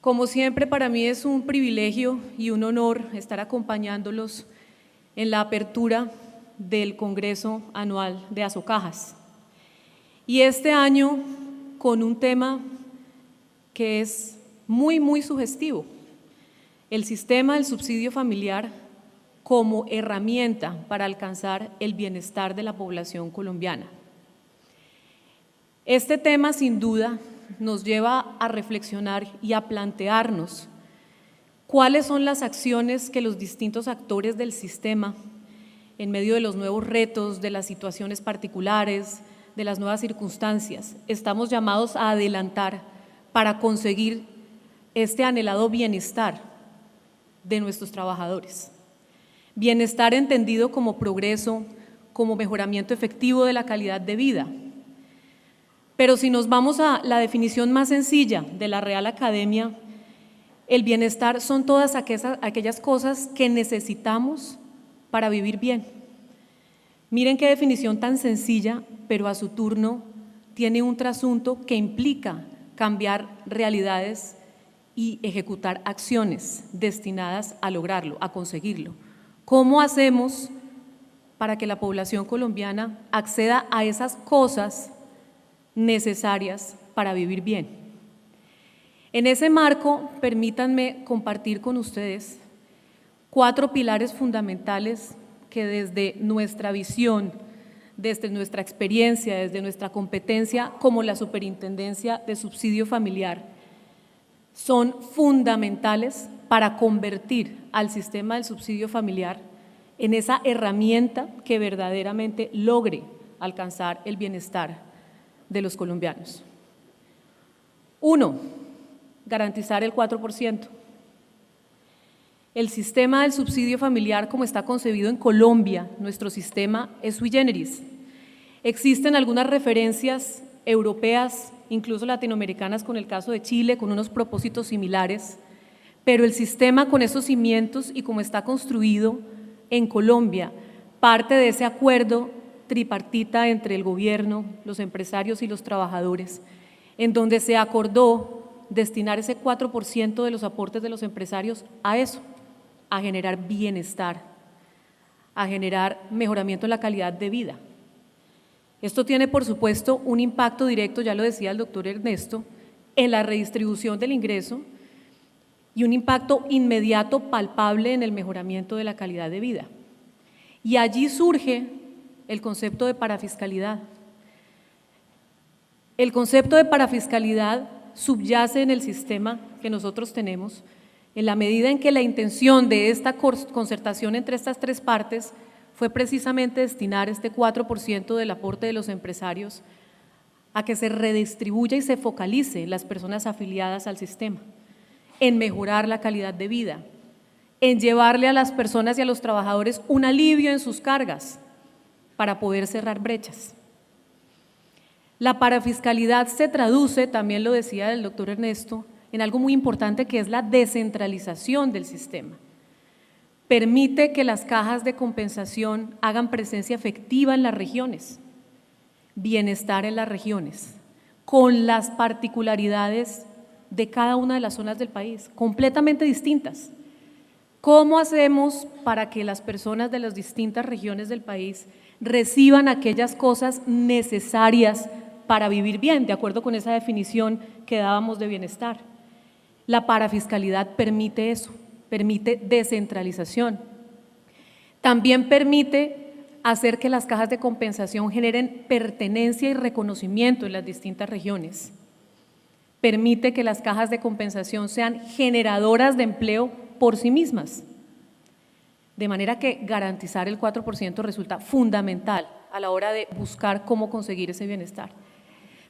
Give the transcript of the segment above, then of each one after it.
Como siempre, para mí es un privilegio y un honor estar acompañándolos en la apertura del Congreso Anual de Asocajas. Y este año con un tema que es muy sugestivo: el sistema del subsidio familiar como herramienta para alcanzar el bienestar de la población colombiana. Este tema, sin duda, nos lleva a reflexionar y a plantearnos cuáles son las acciones que los distintos actores del sistema, en medio de los nuevos retos, de las situaciones particulares, de las nuevas circunstancias, estamos llamados a adelantar para conseguir este anhelado bienestar de nuestros trabajadores. Bienestar entendido como progreso, como mejoramiento efectivo de la calidad de vida. Pero si nos vamos a la definición más sencilla de la Real Academia, el bienestar son todas aquellas cosas que necesitamos para vivir bien. Miren qué definición tan sencilla, pero a su turno tiene un trasunto que implica cambiar realidades y ejecutar acciones destinadas a lograrlo, a conseguirlo. ¿Cómo hacemos para que la población colombiana acceda a esas cosas necesarias para vivir bien? En ese marco, permítanme compartir con ustedes 4 pilares fundamentales que desde nuestra visión, desde nuestra experiencia, desde nuestra competencia como la Superintendencia de Subsidio Familiar, son fundamentales para convertir al sistema del subsidio familiar en esa herramienta que verdaderamente logre alcanzar el bienestar de los colombianos. 1. Garantizar el 4%. El sistema del subsidio familiar, como está concebido en Colombia, nuestro sistema es sui generis. Existen algunas referencias europeas, incluso latinoamericanas, con el caso de Chile, con unos propósitos similares, pero el sistema con esos cimientos y como está construido en Colombia, parte de ese acuerdo tripartita entre el gobierno, los empresarios y los trabajadores, en donde se acordó destinar ese 4% de los aportes de los empresarios a eso, a generar bienestar, a generar mejoramiento en la calidad de vida. Esto tiene, por supuesto, un impacto directo, ya lo decía el doctor Ernesto, en la redistribución del ingreso y un impacto inmediato, palpable en el mejoramiento de la calidad de vida. Y allí surge el concepto de parafiscalidad. El concepto de parafiscalidad subyace en el sistema que nosotros tenemos, en la medida en que la intención de esta concertación entre estas 3 partes fue precisamente destinar este 4% del aporte de los empresarios a que se redistribuya y se focalice en las personas afiliadas al sistema, en mejorar la calidad de vida, en llevarle a las personas y a los trabajadores un alivio en sus cargas para poder cerrar brechas. La parafiscalidad se traduce, también lo decía el doctor Ernesto, en algo muy importante que es la descentralización del sistema. Permite que las cajas de compensación hagan presencia efectiva en las regiones, bienestar en las regiones, con las particularidades de cada una de las zonas del país, completamente distintas. ¿Cómo hacemos para que las personas de las distintas regiones del país reciban aquellas cosas necesarias para vivir bien, de acuerdo con esa definición que dábamos de bienestar? La parafiscalidad permite eso, permite descentralización. También permite hacer que las cajas de compensación generen pertenencia y reconocimiento en las distintas regiones. Permite que las cajas de compensación sean generadoras de empleo por sí mismas. De manera que garantizar el 4% resulta fundamental a la hora de buscar cómo conseguir ese bienestar.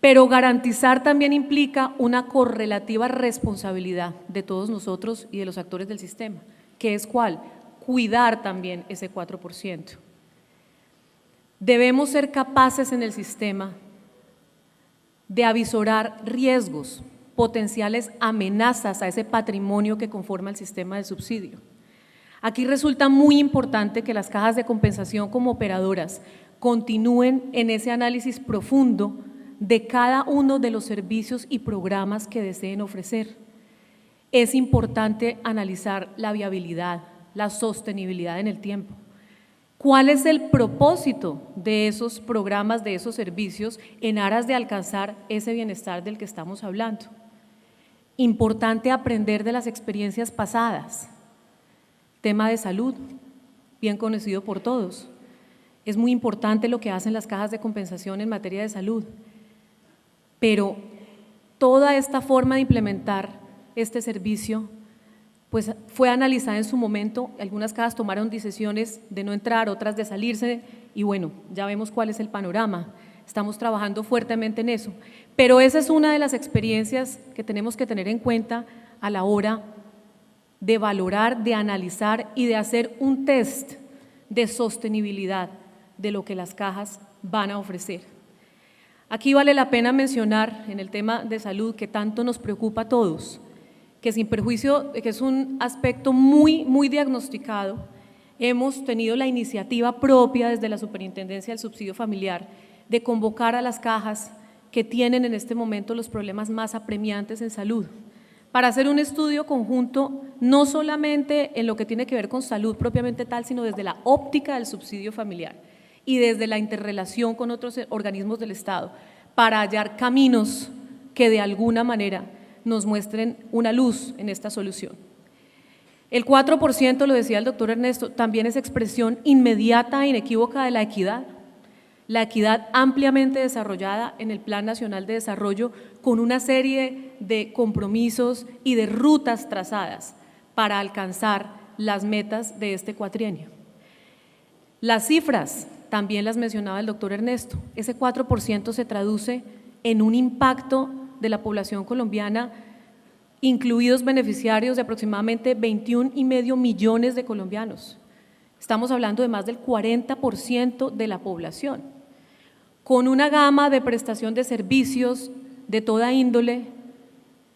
Pero garantizar también implica una correlativa responsabilidad de todos nosotros y de los actores del sistema, que es ¿cuál? Cuidar también ese 4%. Debemos ser capaces en el sistema de avisorar riesgos, potenciales amenazas a ese patrimonio que conforma el sistema de subsidio. Aquí resulta muy importante que las cajas de compensación como operadoras continúen en ese análisis profundo de cada uno de los servicios y programas que deseen ofrecer. es importante analizar la viabilidad, la sostenibilidad en el tiempo. ¿Cuál es el propósito de esos programas, de esos servicios, en aras de alcanzar ese bienestar del que estamos hablando? Importante aprender de las experiencias pasadas. Tema de salud, bien conocido por todos. Es muy importante lo que hacen las cajas de compensación en materia de salud, pero toda esta forma de implementar este servicio pues fue analizada en su momento. Algunas cajas tomaron decisiones de no entrar, otras de salirse, y bueno, ya vemos cuál es el panorama. Estamos trabajando fuertemente en eso, pero esa es una de las experiencias que tenemos que tener en cuenta a la hora de valorar, de analizar y de hacer un test de sostenibilidad de lo que las cajas van a ofrecer. Aquí vale la pena mencionar en el tema de salud, que tanto nos preocupa a todos, que sin perjuicio de que es un aspecto muy diagnosticado, hemos tenido la iniciativa propia desde la Superintendencia del Subsidio Familiar de convocar a las cajas que tienen en este momento los problemas más apremiantes en salud, para hacer un estudio conjunto, no solamente en lo que tiene que ver con salud propiamente tal, sino desde la óptica del subsidio familiar y desde la interrelación con otros organismos del Estado, para hallar caminos que de alguna manera nos muestren una luz en esta solución. El 4%, lo decía el doctor Ernesto, también es expresión inmediata e inequívoca de la equidad ampliamente desarrollada en el Plan Nacional de Desarrollo, con una serie de compromisos y de rutas trazadas para alcanzar las metas de este cuatrienio. Las cifras también las mencionaba el doctor Ernesto. Ese 4% se traduce en un impacto de la población colombiana, incluidos beneficiarios de aproximadamente 21,5 millones de colombianos. Estamos hablando de más del 40% de la población, con una gama de prestación de servicios de toda índole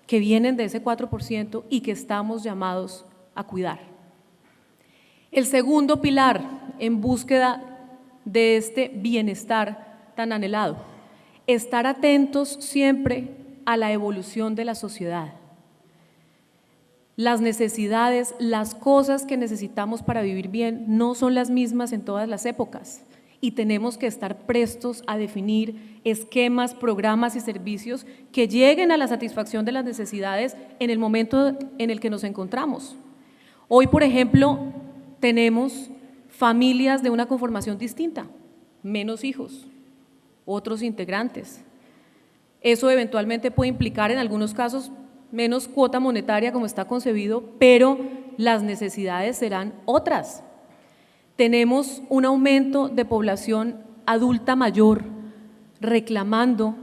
que vienen de ese 4% y que estamos llamados a cuidar. El segundo pilar en búsqueda de este bienestar tan anhelado: estar atentos siempre a la evolución de la sociedad. Las necesidades, las cosas que necesitamos para vivir bien no son las mismas en todas las épocas, y tenemos que estar prestos a definir esquemas, programas y servicios que lleguen a la satisfacción de las necesidades en el momento en el que nos encontramos. Hoy, por ejemplo, tenemos familias de una conformación distinta, menos hijos, otros integrantes. Eso eventualmente puede implicar en algunos casos menos cuota monetaria como está concebido, pero las necesidades serán otras. Tenemos un aumento de población adulta mayor reclamando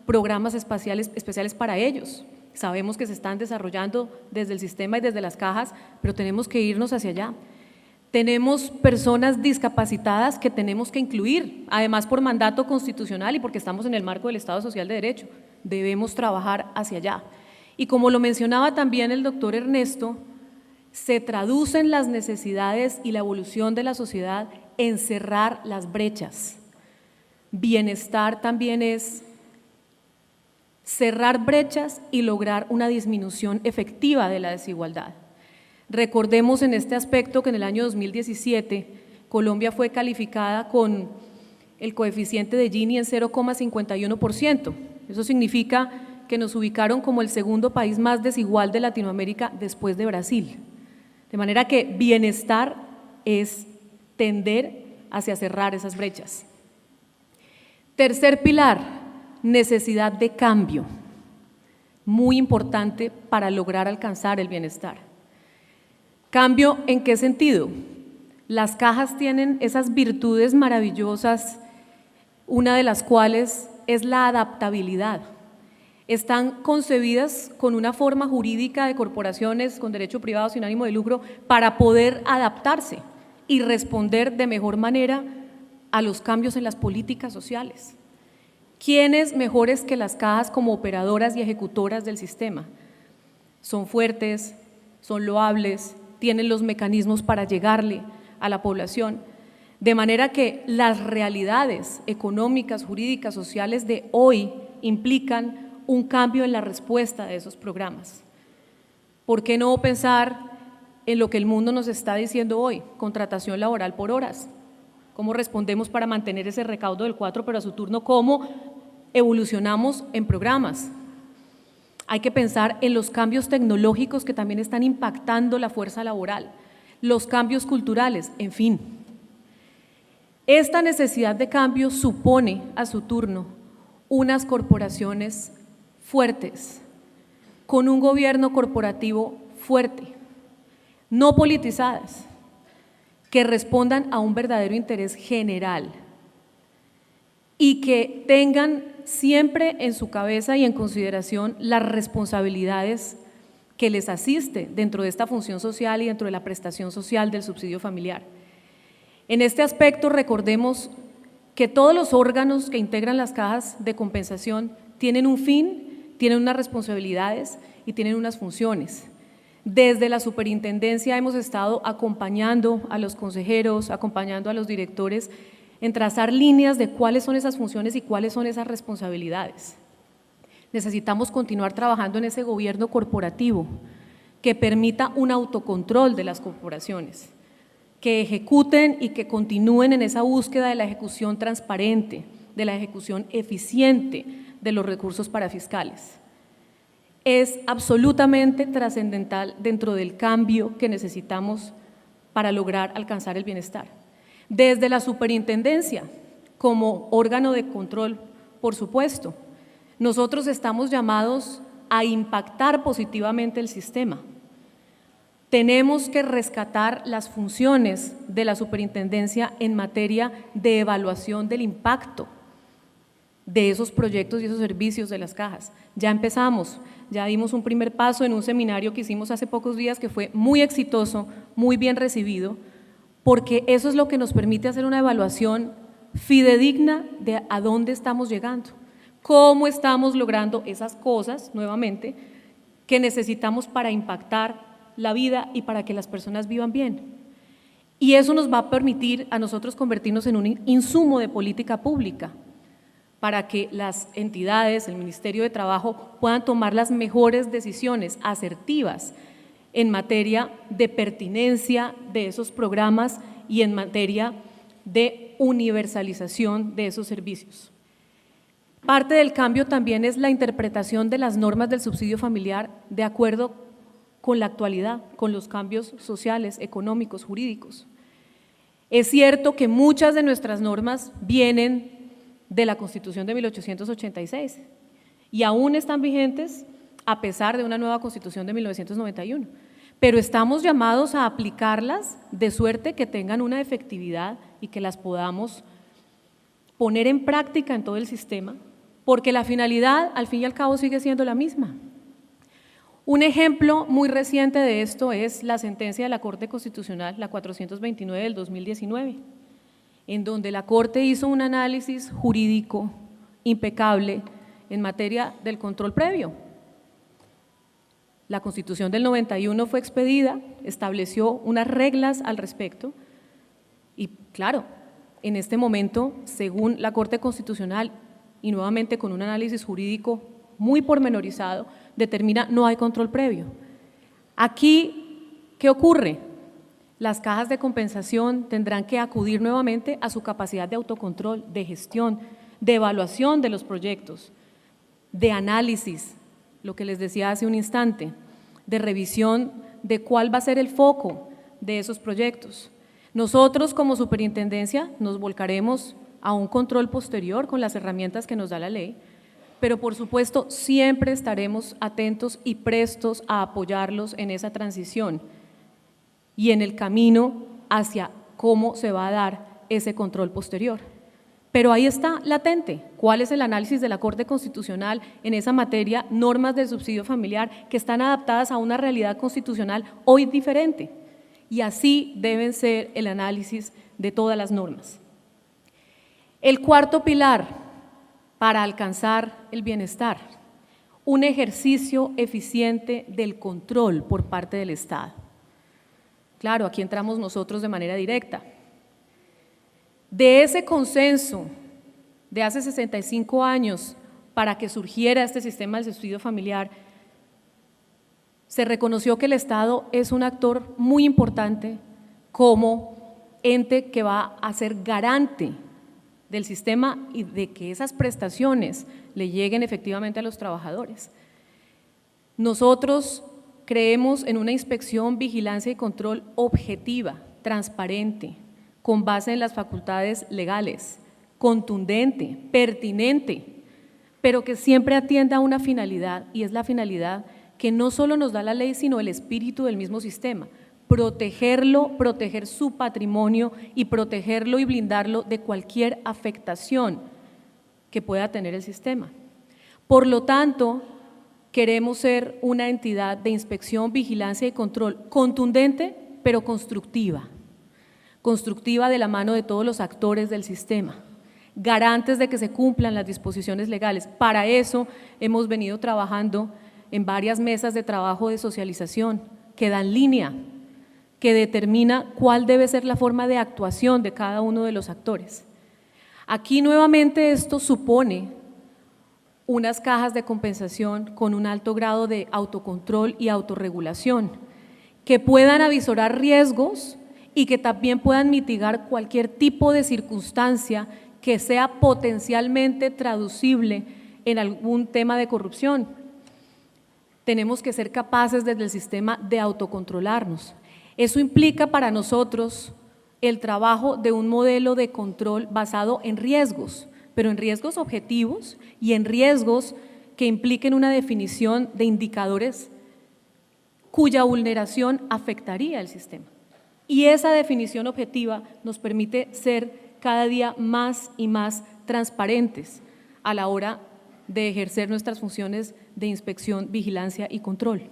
programas especiales para ellos. Sabemos que se están desarrollando desde el sistema y desde las cajas, pero tenemos que irnos hacia allá. Tenemos personas discapacitadas que tenemos que incluir, además por mandato constitucional y porque estamos en el marco del Estado Social de Derecho. Debemos trabajar hacia allá. Y como lo mencionaba también el doctor Ernesto, se traducen las necesidades y la evolución de la sociedad en cerrar las brechas. Bienestar también es cerrar brechas y lograr una disminución efectiva de la desigualdad. Recordemos en este aspecto que en el año 2017 Colombia fue calificada con el coeficiente de Gini en 0,51%. Eso significa que nos ubicaron como el segundo país más desigual de Latinoamérica después de Brasil. De manera que bienestar es tender hacia cerrar esas brechas. Tercer pilar, necesidad de cambio, muy importante para lograr alcanzar el bienestar. ¿Cambio en qué sentido? Las cajas tienen esas virtudes maravillosas, una de las cuales es la adaptabilidad. Están concebidas con una forma jurídica de corporaciones con derecho privado sin ánimo de lucro para poder adaptarse y responder de mejor manera a los cambios en las políticas sociales. ¿Quiénes mejores que las cajas como operadoras y ejecutoras del sistema? Son fuertes, son loables, tienen los mecanismos para llegarle a la población, de manera que las realidades económicas, jurídicas, sociales de hoy implican un cambio en la respuesta de esos programas. ¿Por qué no pensar en lo que el mundo nos está diciendo hoy? Contratación laboral por horas. ¿Cómo respondemos para mantener ese recaudo del 4 pero a su turno? ¿Cómo evolucionamos en programas? Hay que pensar en los cambios tecnológicos que también están impactando la fuerza laboral, los cambios culturales, en fin. Esta necesidad de cambio supone a su turno unas corporaciones fuertes, con un gobierno corporativo fuerte, no politizadas, que respondan a un verdadero interés general y que tengan siempre en su cabeza y en consideración las responsabilidades que les asiste dentro de esta función social y dentro de la prestación social del subsidio familiar. En este aspecto, recordemos que todos los órganos que integran las cajas de compensación tienen un fin, tienen unas responsabilidades y tienen unas funciones. Desde la superintendencia hemos estado acompañando a los consejeros, acompañando a los directores en trazar líneas de cuáles son esas funciones y cuáles son esas responsabilidades. Necesitamos continuar trabajando en ese gobierno corporativo que permita un autocontrol de las corporaciones, que ejecuten y que continúen en esa búsqueda de la ejecución transparente, de la ejecución eficiente de los recursos parafiscales. Es absolutamente trascendental dentro del cambio que necesitamos para lograr alcanzar el bienestar. Desde la superintendencia, como órgano de control, por supuesto, nosotros estamos llamados a impactar positivamente el sistema. Tenemos que rescatar las funciones de la superintendencia en materia de evaluación del impacto de esos proyectos y esos servicios de las cajas. Ya empezamos, ya dimos un primer paso en un seminario que hicimos hace pocos días que fue muy exitoso, muy bien recibido, porque eso es lo que nos permite hacer una evaluación fidedigna de a dónde estamos llegando, cómo estamos logrando esas cosas, nuevamente, que necesitamos para impactar la vida y para que las personas vivan bien. Y eso nos va a permitir a nosotros convertirnos en un insumo de política pública para que las entidades, el Ministerio de Trabajo, puedan tomar las mejores decisiones asertivas en materia de pertinencia de esos programas y en materia de universalización de esos servicios. Parte del cambio también es la interpretación de las normas del subsidio familiar de acuerdo con la actualidad, con los cambios sociales, económicos, jurídicos. Es cierto que muchas de nuestras normas vienen de la Constitución de 1886 y aún están vigentes a pesar de una nueva Constitución de 1991, pero estamos llamados a aplicarlas de suerte que tengan una efectividad y que las podamos poner en práctica en todo el sistema, porque la finalidad al fin y al cabo sigue siendo la misma. Un ejemplo muy reciente de esto es la sentencia de la Corte Constitucional, la 429 del 2019, en donde la Corte hizo un análisis jurídico impecable en materia del control previo. La Constitución del 91 fue expedida, estableció unas reglas al respecto y claro, en este momento, según la Corte Constitucional y nuevamente con un análisis jurídico muy pormenorizado, determina no hay control previo. Aquí, ¿qué ocurre? Las cajas de compensación tendrán que acudir nuevamente a su capacidad de autocontrol, de gestión, de evaluación de los proyectos, de análisis, lo que les decía hace un instante, de revisión de cuál va a ser el foco de esos proyectos. Nosotros como superintendencia nos volcaremos a un control posterior con las herramientas que nos da la ley, pero por supuesto siempre estaremos atentos y prestos a apoyarlos en esa transición y en el camino hacia cómo se va a dar ese control posterior. Pero ahí está latente, ¿cuál es el análisis de la Corte Constitucional en esa materia? Normas del subsidio familiar que están adaptadas a una realidad constitucional hoy diferente y así deben ser el análisis de todas las normas. El cuarto pilar para alcanzar el bienestar, un ejercicio eficiente del control por parte del Estado. Claro, aquí entramos nosotros de manera directa. De ese consenso de hace 65 años para que surgiera este sistema del subsidio familiar, Se reconoció que el Estado es un actor muy importante como ente que va a ser garante del sistema y de que esas prestaciones le lleguen efectivamente a los trabajadores. Nosotros creemos en una inspección, vigilancia y control objetiva, transparente, con base en las facultades legales, contundente, pertinente, pero que siempre atienda a una finalidad, y es la finalidad que no solo nos da la ley, sino el espíritu del mismo sistema: protegerlo, proteger su patrimonio y protegerlo y blindarlo de cualquier afectación que pueda tener el sistema. Por lo tanto, queremos ser una entidad de inspección, vigilancia y control contundente, pero constructiva de la mano de todos los actores del sistema, garantes de que se cumplan las disposiciones legales. Para eso hemos venido trabajando en varias mesas de trabajo de socialización que dan línea, que determina cuál debe ser la forma de actuación de cada uno de los actores. Aquí nuevamente esto supone unas cajas de compensación con un alto grado de autocontrol y autorregulación, que puedan avisorar riesgos y que también puedan mitigar cualquier tipo de circunstancia que sea potencialmente traducible en algún tema de corrupción. Tenemos que ser capaces desde el sistema de autocontrolarnos. Eso implica para nosotros el trabajo de un modelo de control basado en riesgos, pero en riesgos objetivos y en riesgos que impliquen una definición de indicadores cuya vulneración afectaría el sistema. Y esa definición objetiva nos permite ser cada día más y más transparentes a la hora de ejercer nuestras funciones de inspección, vigilancia y control.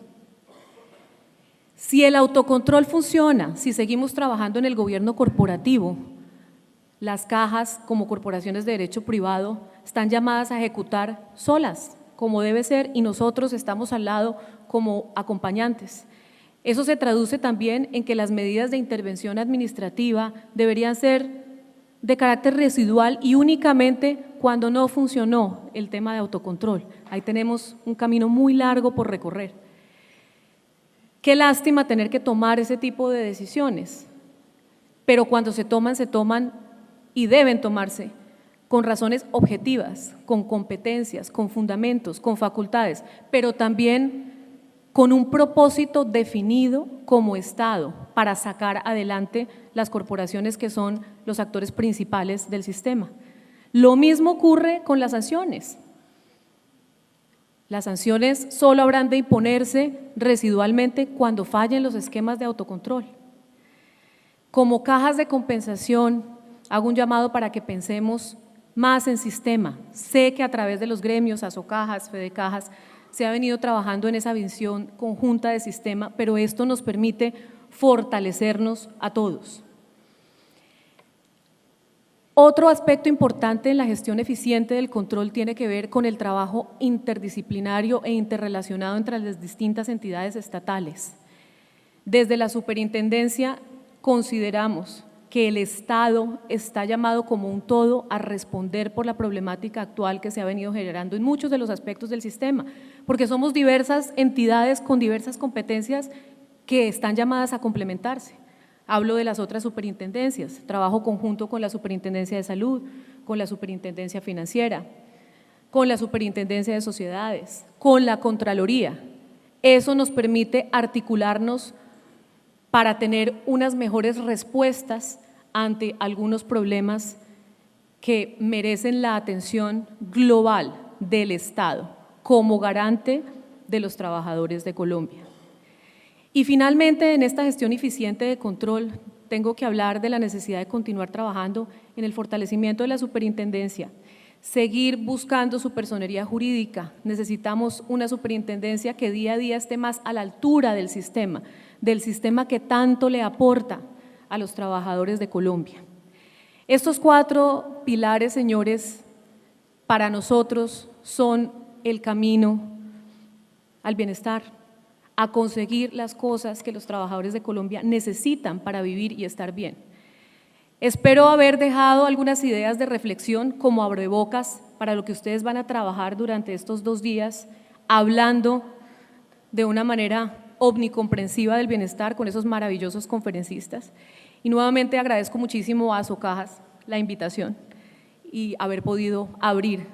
Si el autocontrol funciona, si seguimos trabajando en el gobierno corporativo, las cajas como corporaciones de derecho privado están llamadas a ejecutar solas, como debe ser, y nosotros estamos al lado como acompañantes. Eso se traduce también en que las medidas de intervención administrativa deberían ser de carácter residual y únicamente cuando no funcionó el tema de autocontrol. Ahí tenemos un camino muy largo por recorrer. Qué lástima tener que tomar ese tipo de decisiones, pero cuando se toman y deben tomarse con razones objetivas, con competencias, con fundamentos, con facultades, pero también con un propósito definido como Estado para sacar adelante las corporaciones que son los actores principales del sistema. Lo mismo ocurre con las sanciones. Las sanciones solo habrán de imponerse residualmente cuando fallen los esquemas de autocontrol. Como cajas de compensación, hago un llamado para que pensemos más en sistema. Sé que a través de los gremios, Asocajas, Fedecajas, se ha venido trabajando en esa visión conjunta de sistema, pero esto nos permite fortalecernos a todos. Otro aspecto importante en la gestión eficiente del control tiene que ver con el trabajo interdisciplinario e interrelacionado entre las distintas entidades estatales. Desde la superintendencia consideramos que el Estado está llamado como un todo a responder por la problemática actual que se ha venido generando en muchos de los aspectos del sistema, porque somos diversas entidades con diversas competencias que están llamadas a complementarse. Hablo de las otras superintendencias, trabajo conjunto con la Superintendencia de Salud, con la Superintendencia Financiera, con la Superintendencia de Sociedades, con la Contraloría. Eso nos permite articularnos para tener unas mejores respuestas ante algunos problemas que merecen la atención global del Estado como garante de los trabajadores de Colombia. Y finalmente, en esta gestión eficiente de control, tengo que hablar de la necesidad de continuar trabajando en el fortalecimiento de la superintendencia, seguir buscando su personería jurídica. Necesitamos una superintendencia que día a día esté más a la altura del sistema que tanto le aporta a los trabajadores de Colombia. Estos 4 pilares, señores, para nosotros son el camino al bienestar, a conseguir las cosas que los trabajadores de Colombia necesitan para vivir y estar bien. Espero haber dejado algunas ideas de reflexión como abrebocas para lo que ustedes van a trabajar durante estos 2 días, hablando de una manera omnicomprensiva del bienestar con esos maravillosos conferencistas. Y nuevamente agradezco muchísimo a Socajas la invitación y haber podido abrir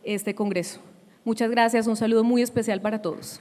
este congreso. Muchas gracias, un saludo muy especial para todos.